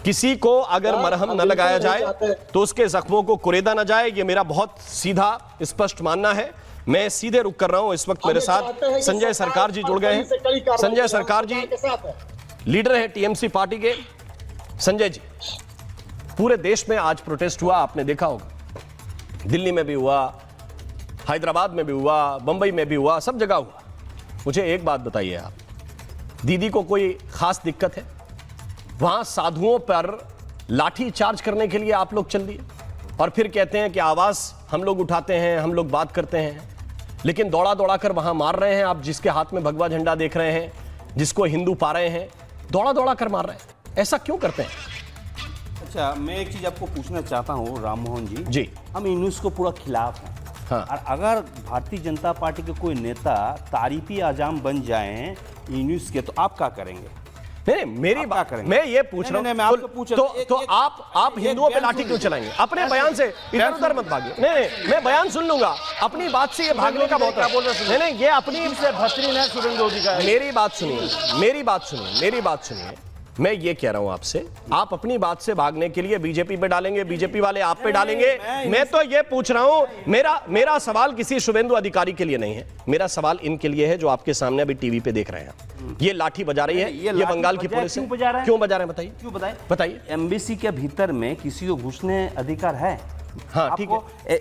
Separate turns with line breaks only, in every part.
किसी को अगर मरहम न लगाया जाए तो उसके जख्मों को कुरेदा न जाए, ये मेरा बहुत सीधा स्पष्ट मानना है। मैं सीधे रुक कर रहा हूं। इस वक्त मेरे साथ संजय सरकार जी जुड़ गए हैं। संजय सरकार जी लीडर है टीएमसी पार्टी के। संजय जी, पूरे देश में आज प्रोटेस्ट हुआ, आपने देखा होगा, दिल्ली में भी हुआ, हैदराबाद में भी हुआ, बंबई में भी हुआ, सब जगह हुआ। मुझे एक बात बताइए, आप दीदी को कोई खास दिक्कत है? वहां साधुओं पर लाठी चार्ज करने के लिए आप लोग चल दिए और फिर कहते हैं कि आवाज हम लोग उठाते हैं, हम लोग बात करते हैं, लेकिन दौड़ा दौड़ा कर वहां मार रहे हैं। आप जिसके हाथ में भगवा झंडा देख रहे हैं, जिसको हिंदू पा रहे हैं, दौड़ा दौड़ा कर मार रहे हैं। ऐसा क्यों करते हैं?
अच्छा, मैं एक चीज आपको पूछना चाहता हूँ राम मोहन जी, हम यूनुस को पूरा खिलाफ हैं। हाँ। और अगर भारतीय जनता पार्टी के कोई नेता तारीफी आजाम बन जाएं यूनुस के, तो आप क्या करेंगे?
नहीं, मेरी बात करेंगे, मैं ये पूछ रहा हूं, मैं आपको पूछ रहा हूं, तो आप हिंदुओं पे लाठी क्यों चलाएंगे? अपने बयान से इधर उधर मत भागिए। नहीं, मैं बयान सुन लूंगा, अपनी बात से ये भागने का बहुत है। नहीं, ये अपनी से भतरीन है शुभेंदु अधिकारी। मेरी बात सुनिए, मेरी बात सुनिए, मेरी बात सुनिए। मैं ये कह रहा हूं आपसे, आप अपनी बात से भागने के लिए बीजेपी पे डालेंगे, बीजेपी वाले आप पे डालेंगे। मैं तो ये पूछ रहा हूं, मेरा सवाल किसी शुभेंदु अधिकारी के लिए नहीं है, मेरा सवाल इनके लिए है जो आपके सामने अभी टीवी पे देख रहे हैं। ये लाठी बजा रही है, ये बंगाल की पुलिस क्यों बजा रहे हैं? बताइए क्यों बताइए।
एमबीसी के भीतर में किसी को घुसने अधिकार है?
हाँ, ठीक है।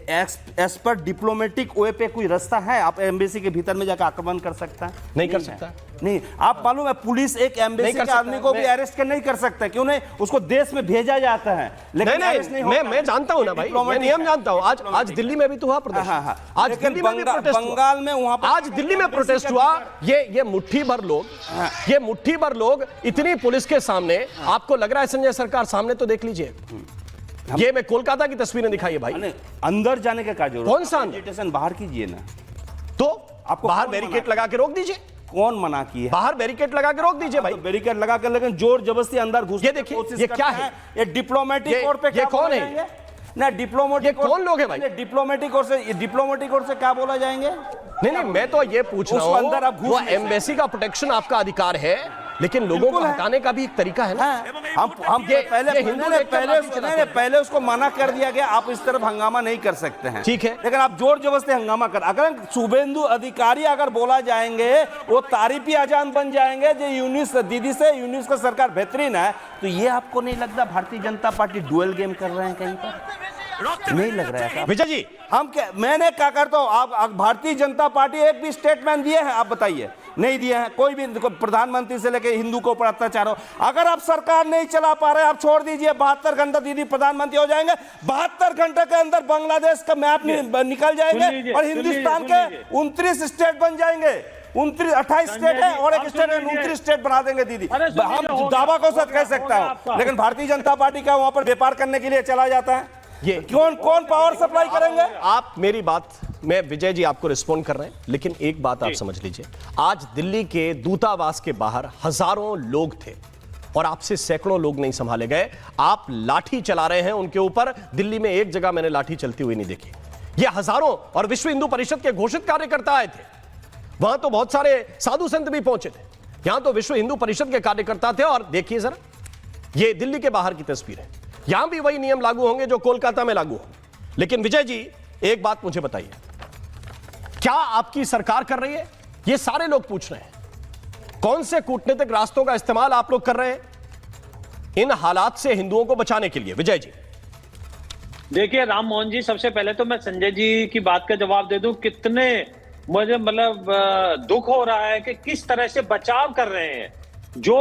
एज पर डिप्लोमेटिक वे पे कोई रास्ता है? आप एम्बेसी के भीतर में जाकर आक्रमण कर सकता है?
नहीं कर सकता।
नहीं, आप मालूम है पुलिस एक एम्बेसी के आदमी को भी अरेस्ट कर नहीं कर सकता, क्यों नहीं? उसको देश में भेजा जाता है, लेकिन
नहीं, मैं जानता हूं ना भाई, मैं नियम जानता हूं। आज दिल्ली में भी तो हुआ प्रोटेस्ट। आज दिल्ली में भी प्रोटेस्ट, बंगाल में वहां पर आज दिल्ली में प्रोटेस्ट हुआ। ये मुट्ठी भर लोग इतनी पुलिस के सामने, आपको लग रहा है संजय सरकार सामने तो देख लीजिए, ये मैं कोलकाता की तस्वीरें दिखाई है भाई।
अंदर जाने का क्या जरूरत?
कौन सा अंदर?
बाहर कीजिए ना,
तो आपको बाहर बैरिकेड लगा के रोक दीजिए।
कौन मना किया?
बाहर बैरिकेड लगा के रोक दीजिए भाई।
बैरिकेड लगा कर, लेकिन जोर जबरदस्ती अंदर घुस।
ये देखिए, ये क्या है?
ये डिप्लोमेटिक तौर पे
ये कौन है?
ना डिप्लोमेटिक,
ये कौन लोग हैं भाई?
डिप्लोमेटिक ओर से क्या बोला जाएंगे?
नहीं, मैं तो ये पूछ रहा हूं, अंदर आप वो एम्बेसी का प्रोटेक्शन आपका अधिकार है, लेकिन लोगों को हटाने का भी एक तरीका है ना।
हम पहले उसको मना कर दिया गया, आप इस तरफ हंगामा नहीं कर सकते हैं, ठीक है, लेकिन आप जोर जबरदस्ती हंगामा कर। अगर शुभेंदु अधिकारी अगर बोला जाएंगे, वो तारीफी आजान बन जाएंगे जो यूनुस दीदी से, यूनुस का सरकार बेहतरीन है, तो ये आपको नहीं लगता Bharatiya Janata party dual game कर रहे हैं कहीं पर? नहीं लग रहा है
विजय जी?
मैंने क्या करता हूं, आप भारतीय जनता पार्टी एक भी स्टेटमेंट दिए हैं? आप बताइए, नहीं दिए हैं कोई भी। प्रधानमंत्री से लेकर हिंदू के ऊपर अत्याचार हो, अगर आप सरकार नहीं चला पा रहे, आप छोड़ दीजिए, 72 घंटे दीदी प्रधानमंत्री हो जाएंगे, 72 घंटे के अंदर बांग्लादेश का मैप निकल जाएंगे और हिंदुस्तान के 29 स्टेट बन जाएंगे। 28 स्टेट है और एक स्टेट है, 29 स्टेट बना देंगे दीदी। हम दावा को सच कह सकता हूं, लेकिन भारतीय जनता पार्टी का वहां पर व्यापार करने के लिए चला जाता है। ये कौन पावर सप्लाई करेंगे?
आप मेरी बात, मैं विजय जी आपको रिस्पॉन्ड कर रहे हैं, लेकिन एक बात आप समझ लीजिए, आज दिल्ली के दूतावास के बाहर हजारों लोग थे और आपसे सैकड़ों लोग नहीं संभाले गए। आप लाठी चला रहे हैं उनके ऊपर। दिल्ली में एक जगह मैंने लाठी चलती हुई नहीं देखी। ये हजारों, और विश्व हिंदू परिषद के घोषित कार्यकर्ता आए थे, वहां तो बहुत सारे साधु संत भी पहुंचे थे, यहां तो विश्व हिंदू परिषद के कार्यकर्ता थे। और देखिए जरा, ये दिल्ली के बाहर की तस्वीर है। यहां भी वही नियम लागू होंगे जो कोलकाता में लागू होंगे। लेकिन विजय जी, एक बात मुझे बताइए, क्या आपकी सरकार कर रही है? ये सारे लोग पूछ रहे हैं, कौन से कूटनीतिक रास्तों का इस्तेमाल आप लोग कर रहे हैं इन हालात से हिंदुओं को बचाने के लिए? विजय जी?
देखिए राम मोहन जी, सबसे पहले तो मैं संजय जी की बात का जवाब दे दूं, कितने मुझे दुख हो रहा है कि किस तरह से बचाव कर रहे हैं जो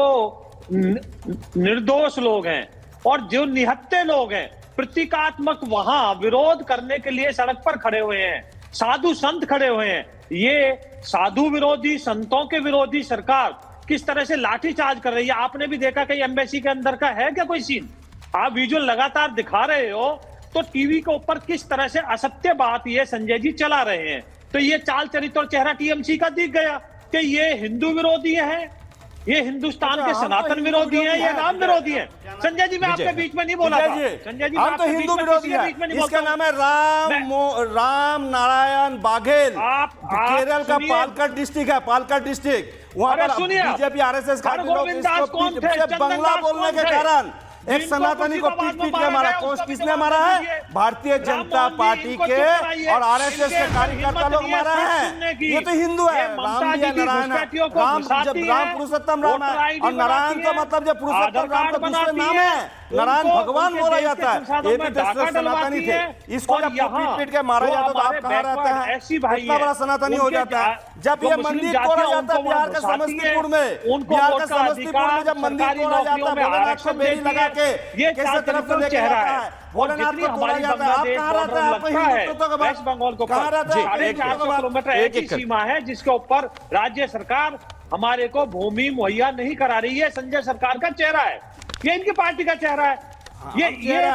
निर्दोष लोग हैं और जो निहत्थे लोग हैं। प्रतीकात्मक वहां विरोध करने के लिए सड़क पर खड़े हुए हैं, साधु संत खड़े हुए हैं। ये साधु विरोधी, संतों के विरोधी सरकार किस तरह से लाठीचार्ज कर रही है, आपने भी देखा कि एम्बेसी के अंदर का है क्या कोई सीन? आप विजुअल लगातार दिखा रहे हो, तो टीवी के ऊपर किस तरह से असत्य बात ये संजय जी चला रहे हैं। तो ये चाल चरित्र और चेहरा टीएमसी का दिख गया कि ये हिंदू विरोधी है, ये हिंदुस्तान के सनातन विरोधी हैं, ये राम विरोधी हैं। संजय जी, मैं आपके बीच में नहीं बोला था। संजय जी,
हम तो हिंदू विरोधी हैं। इसका नाम है राम नारायण बाघेल। केरल का पालक्कड़ डिस्ट्रिक्ट है, पालक्कड़ डिस्ट्रिक्ट। वहां पर बीजेपी आरएसएस बंगला बोलने के कारण एक सनातनी को पीट पीट के मारा, कौन किसने मारा है? भारतीय जनता पार्टी के और आरएसएस के कार्यकर्ता लोग मारा है। ये तो हिंदू है, राम भी है, नारायण है। राम जब राम पुरुषोत्तम राम है, और नारायण का मतलब जब पुरुषोत्तम राम का दूसरे नाम है, नारायण भगवान बोला जाता है। ये भी सनातनी थे, इसको जब पीट पीट के मारा जाता तो आप कहाँ रहते हैं? इतना बड़ा सनातनी हो जाता है। जब ये मंदिर तोड़ा जाता है बिहार के समस्तीपुर में, बिहार के समस्तीपुर में जब मंदिर तोड़ा जाता है, भोलेनाथ को बेड़ी लगा के कैसे तरफ से लेके जाता है, भोलेनाथ को तोड़ा जाता है। आप कहाँ रहते हैं? आपको हिंदुत्व का
वेस्ट बंगाल को
कहाँ रहते हैं?
450 किलोमीटर ऐसी सीमा है जिसके ऊपर राज्य सरकार हमारे को भूमि मुहैया नहीं करा रही है। संजय सरकार का चेहरा है, ये इनकी पार्टी का चेहरा है। ये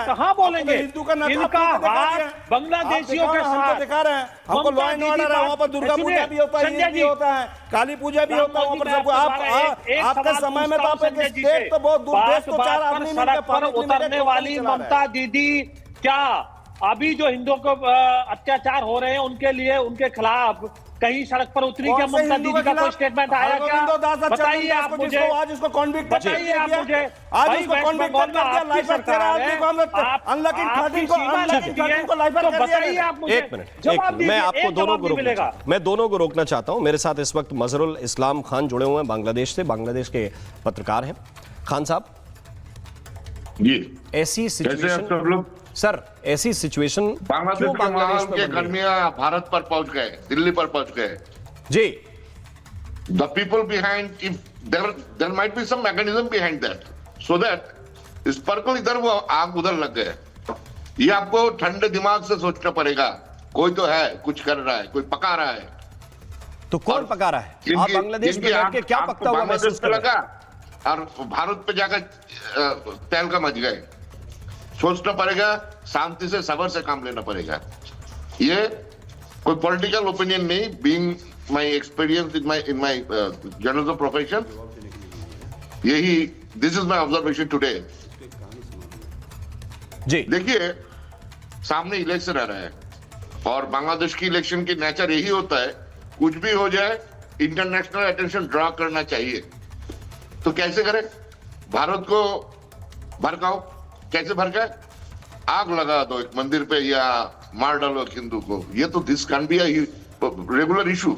कहाँ बोलेंगे? इनका हाथ बांग्लादेशियों के साथ
दिखा रहे हैं। हमको लॉ एंड ऑर्डर है, वहाँ पर दुर्गा पूजा भी होता है, ईद भी होता है, काली पूजा भी होता है, वहाँ पर सब। आपके समय में तो आप एक स्टेट तो बहुत दूर, देश तो 4 आदमी
सड़क पर उतरने वाली ममता दीदी क्या अभी जो हिंदुओं को अत्याचार हो रहे हैं उनके लिए, उनके खिलाफ कहीं सड़क पर उतरी क्या? ममता दीदी का कोई स्टेटमेंट आया क्या? बताइए आप मुझे,
आज उसको कॉन्विक्ट
बताइए आप मुझे।
आज उसको कॉन्विक्ट कर दिया, लाइफ कर दिया आदमी को, हम अनलॉकिंग 13 को, अनलॉकिंग 13 को लाइफ कर दिया।
बताइए आप मुझे,
एक मिनट, मैं आपको दोनों को रोकना चाहता हूं। मेरे साथ इस वक्त मजहरुल इस्लाम खान जुड़े हुए हैं बांग्लादेश से, बांग्लादेश के पत्रकार हैं। खान साहब
जी,
ऐसी सिचुएशन, सर ऐसी सिचुएशन
बांग्लादेश के माहौल के कर्मियां भारत पर पहुंच गए, दिल्ली पर पहुंच गए
जी।
The people behind, if there might be some mechanism behind that, so that sparkle इधर वो आग उधर लग गए। ये आपको ठंडे दिमाग से सोचना पड़ेगा। कोई तो है, कुछ कर रहा है, कोई पका रहा है।
तो कौन पका रहा है? आप बांग्लादेश में बैठ के क्या पकता हुआ महसूस कर रहे हैं?
और भारत पे जाकर तेल का मच गए। सोचना पड़ेगा, शांति से सबर से काम लेना पड़ेगा। ये कोई पॉलिटिकल ओपिनियन नहीं, being my experience in my journalism profession, यही this is my observation today.
जी
देखिए, सामने इलेक्शन आ रहा है और बांग्लादेश की इलेक्शन की नेचर यही होता है, कुछ भी हो जाए इंटरनेशनल अटेंशन ड्रॉ करना चाहिए। तो कैसे करें? भारत को भड़काओ। कैसे भड़काए? आग लगा दो एक मंदिर पे या मार डालो एक हिंदू को। ये तो this can be regular issue.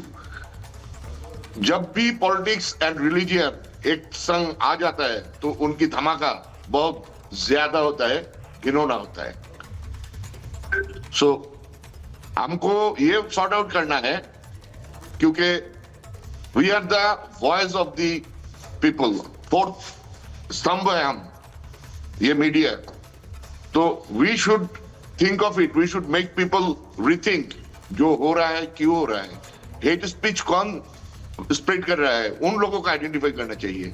जब भी पॉलिटिक्स एंड रिलीजियन एक संग आ जाता है तो उनकी धमाका बहुत ज्यादा होता है, घिनौना होता है। सो हमको ये सॉर्ट आउट करना है, क्योंकि we are the voice of the people, fourth स्तंभ है हम, ये मीडिया। तो we should think of it, we should make people rethink जो हो रहा है, क्यों हो रहा है। हेट स्पीच कौन स्प्रेड कर रहा है, उन लोगों को आइडेंटिफाई करना चाहिए।